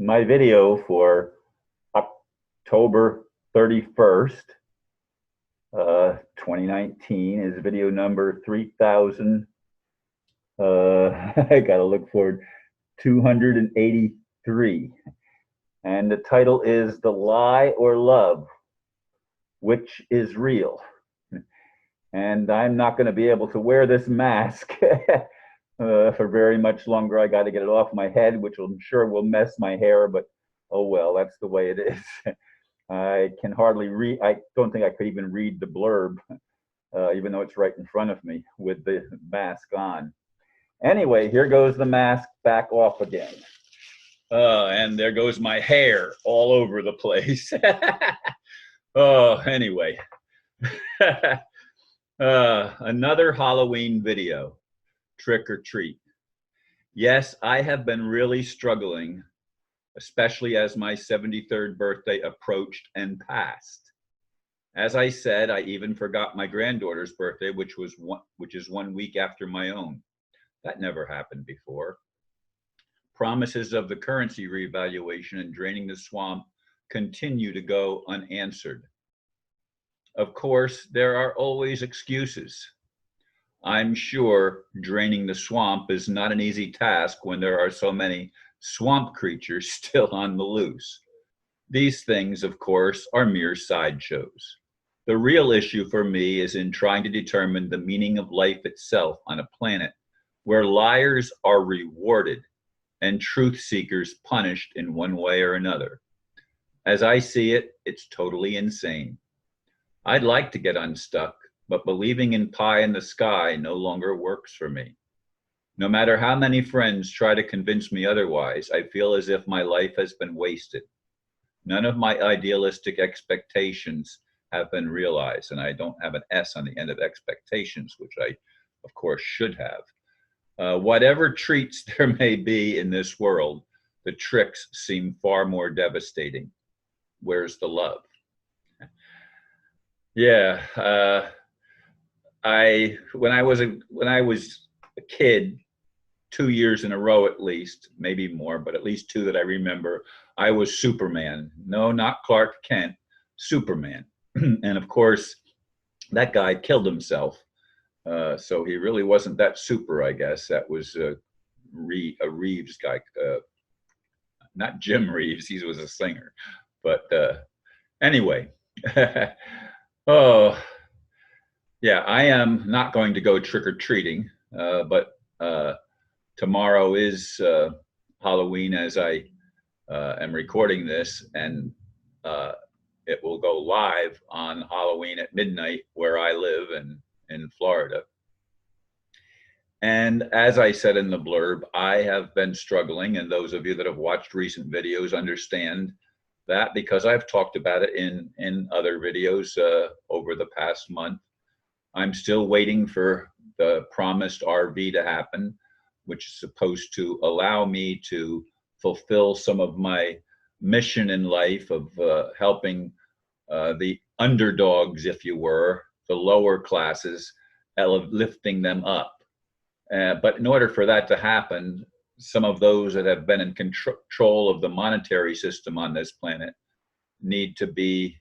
My video for October 31st, 2019 is video number 3000. I got to look for 283. And the title is The Lie or Love, Which is Real? And I'm not going to be able to wear this mask for very much longer. I got to get it off my head, which I'm sure will mess my hair, but oh well, that's the way it is. I can hardly read. I don't think I could even read the blurb, even though it's right in front of me with the mask on. Anyway, here goes the mask back off again. And there goes my hair all over the place. Oh, anyway. Another Halloween video, trick or treat. Yes, I have been really struggling, especially as my 73rd birthday approached and passed. As I said, I even forgot my granddaughter's birthday, which is 1 week after my own. That never happened before. Promises of the currency revaluation and draining the swamp continue to go unanswered. Of course, there are always excuses. I'm sure draining the swamp is not an easy task when there are so many swamp creatures still on the loose. These things, of course, are mere sideshows. The real issue for me is in trying to determine the meaning of life itself on a planet where liars are rewarded and truth seekers punished in one way or another. As I see it, it's totally insane. I'd like to get unstuck, but believing in pie in the sky no longer works for me. No matter how many friends try to convince me otherwise, I feel as if my life has been wasted. None of my idealistic expectations have been realized, and I don't have an S on the end of expectations, which I, of course, should have. Whatever treats there may be in this world, the tricks seem far more devastating. Where's the love? Yeah, when I was a kid, 2 years in a row at least, maybe more, but at least two that I remember, I was Superman. No, not Clark Kent, Superman. And of course, that guy killed himself. So he really wasn't that super, I guess. That was a Reeves guy, not Jim Reeves. He was a singer. But anyway, oh, yeah, I am not going to go trick-or-treating, but tomorrow is Halloween as I am recording this, and it will go live on Halloween at midnight where I live in Florida. And as I said in the blurb, I have been struggling, and those of you that have watched recent videos understand that because I've talked about it in other videos over the past month. I'm still waiting for the promised RV to happen, which is supposed to allow me to fulfill some of my mission in life of helping the underdogs, if you were, the lower classes, lifting them up. But in order for that to happen, some of those that have been in control of the monetary system on this planet need to be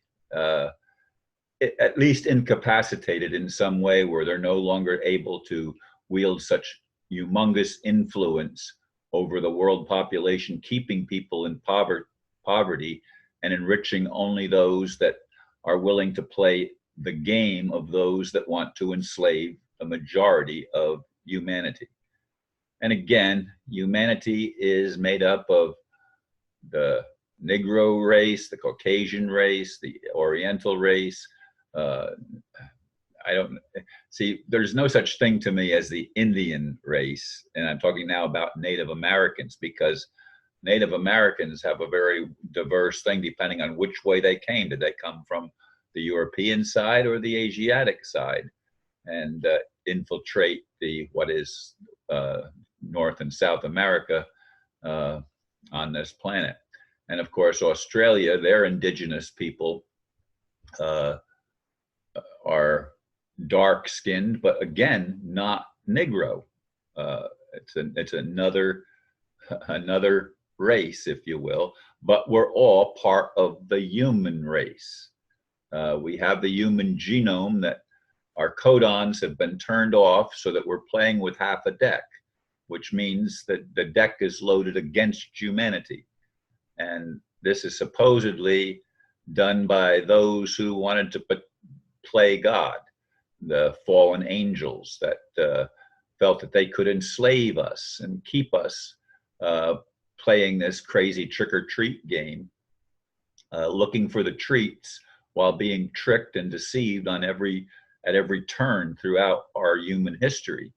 at least incapacitated in some way where they're no longer able to wield such humongous influence over the world population, keeping people in poverty and enriching only those that are willing to play the game of those that want to enslave the majority of humanity. And again, humanity is made up of the Negro race, the Caucasian race, the Oriental race. I don't see, there's no such thing to me as the Indian race. And I'm talking now about Native Americans, because Native Americans have a very diverse thing depending on which way they came. Did they come from the European side or the Asiatic side and infiltrate what is North and South America on this planet? And of course, Australia, their indigenous people are dark skinned, but again, not Negro. It's another race, if you will, but we're all part of the human race. We have the human genome that our codons have been turned off so that we're playing with half a deck, which means that the deck is loaded against humanity. And this is supposedly done by those who wanted to play God, the fallen angels that felt that they could enslave us and keep us playing this crazy trick-or-treat game, looking for the treats while being tricked and deceived at every turn throughout our human history.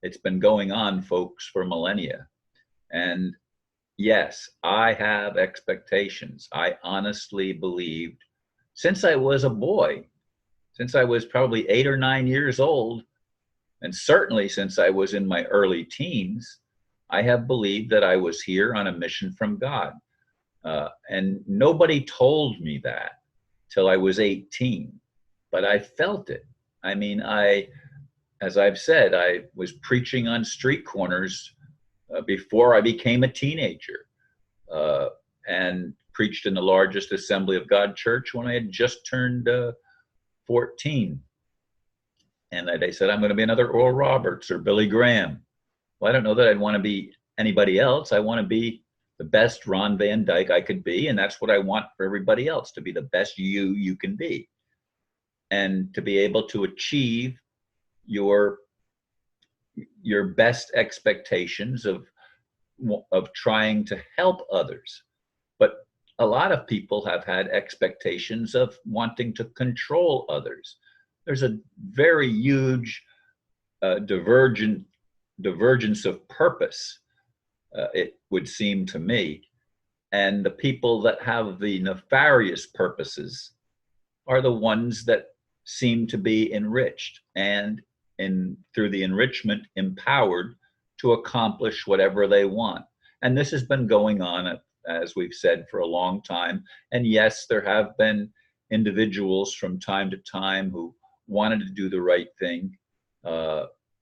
It's been going on, folks, for millennia. And yes, I have expectations. I honestly believed since I was a boy, since I was probably 8 or 9 years old, and certainly since I was in my early teens, I have believed that I was here on a mission from God. And nobody told me that till I was 18, but I felt it. I mean, as I've said, I was preaching on street corners before I became a teenager, and preached in the largest Assembly of God church when I had just turned 14. And they said, I'm going to be another Oral Roberts or Billy Graham. Well, I don't know that I'd want to be anybody else. I want to be the best Ron Van Dyke I could be. And that's what I want for everybody else, to be the best you can be. And to be able to achieve your best expectations of trying to help others. But a lot of people have had expectations of wanting to control others. There's a very huge divergence of purpose, it would seem to me. And the people that have the nefarious purposes are the ones that seem to be enriched and through the enrichment empowered to accomplish whatever they want. And this has been going on, as we've said, for a long time. And yes, there have been individuals from time to time who wanted to do the right thing,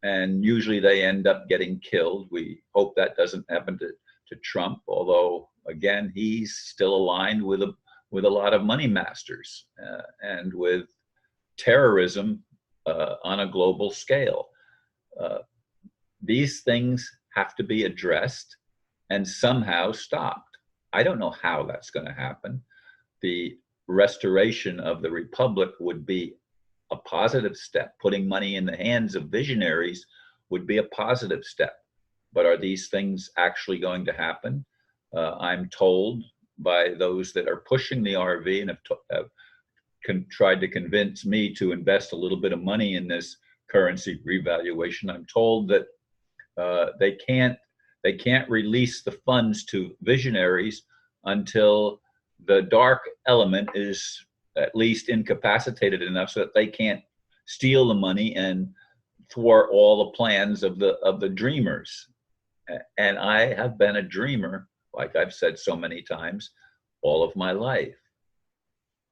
and usually they end up getting killed. We hope that doesn't happen to Trump, although again, he's still aligned with a lot of money masters and with terrorism on a global scale. These things have to be addressed and somehow stopped. I don't know how that's going to happen. The restoration of the republic would be a positive step. Putting money in the hands of visionaries would be a positive step. But are these things actually going to happen? I'm told by those that are pushing the RV and have tried to convince me to invest a little bit of money in this currency revaluation. I'm told that they can't release the funds to visionaries until the dark element is at least incapacitated enough so that they can't steal the money and thwart all the plans of the dreamers. And I have been a dreamer, like I've said so many times, all of my life.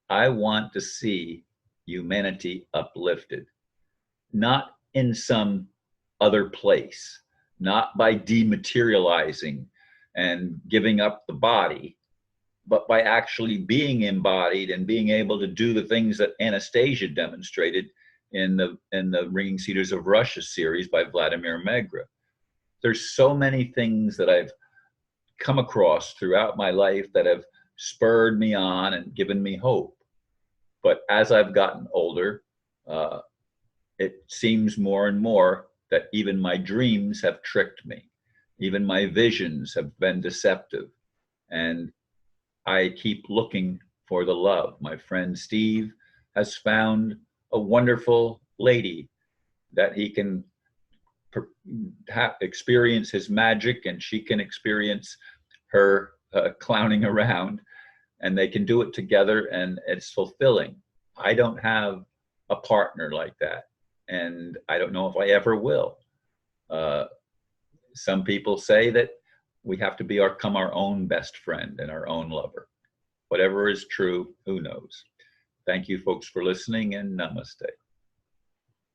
I want to see humanity uplifted, not in some other place, not by dematerializing and giving up the body, but by actually being embodied and being able to do the things that Anastasia demonstrated in the Ringing Cedars of Russia series by Vladimir Megra. There's so many things that I've come across throughout my life that have spurred me on and given me hope. But as I've gotten older, it seems more and more that even my dreams have tricked me. Even my visions have been deceptive. And I keep looking for the love. My friend Steve has found a wonderful lady that he can experience his magic, and she can experience her clowning around, and they can do it together, and it's fulfilling. I don't have a partner like that, and I don't know if I ever will. Some people say that we have to become our own best friend and our own lover. Whatever is true, who knows? Thank you, folks, for listening, and namaste.